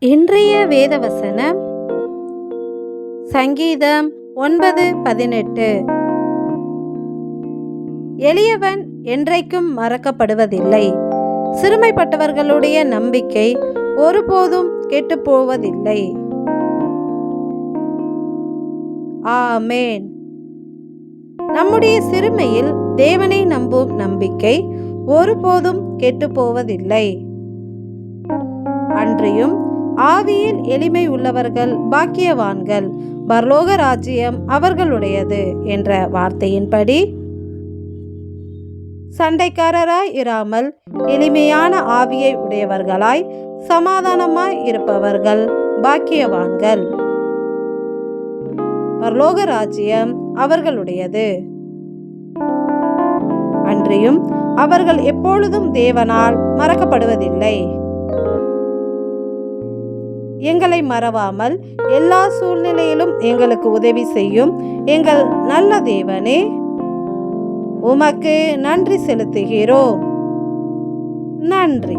இன்றைய வேத வசனம் சங்கீதம் 9:18. எளியவன் என்றைக்கும் மறக்கப்படுவதில்லை, சிறுமைப்பட்டவர்களுடைய நம்பிக்கை ஒருபோதும் கெட்டுப்போவதில்லை. ஆமேன். நம்முடைய சிறுமையில் தேவனை நம்பும் நம்பிக்கை ஒருபோதும் கெட்டுப்போவதில்லை. அன்றியும் ஆவியில் எளிமை உள்ளவர்கள் பாக்கியவான்கள், பரலோக ராஜ்யம் அவர்களுடையது என்ற வார்த்தையின்படி சண்டைக்காரராய் இராமல் எளிமையான ஆவியை உடையவர்களாய் சமாதானமாய் இருப்பவர்கள் பாக்கியவான்கள், பரலோக ராஜ்யம் அவர்களுடையது. அன்றியும் அவர்கள் எப்பொழுதும் தேவனால் மறக்கப்படுவதில்லை. எங்களை மறவாமல் எல்லா சூழ்நிலையிலும் எங்களுக்கு உதவி செய்யும் எங்கள் நல்ல தேவனே, உமக்கு நன்றி செலுத்துகிறோம். நன்றி.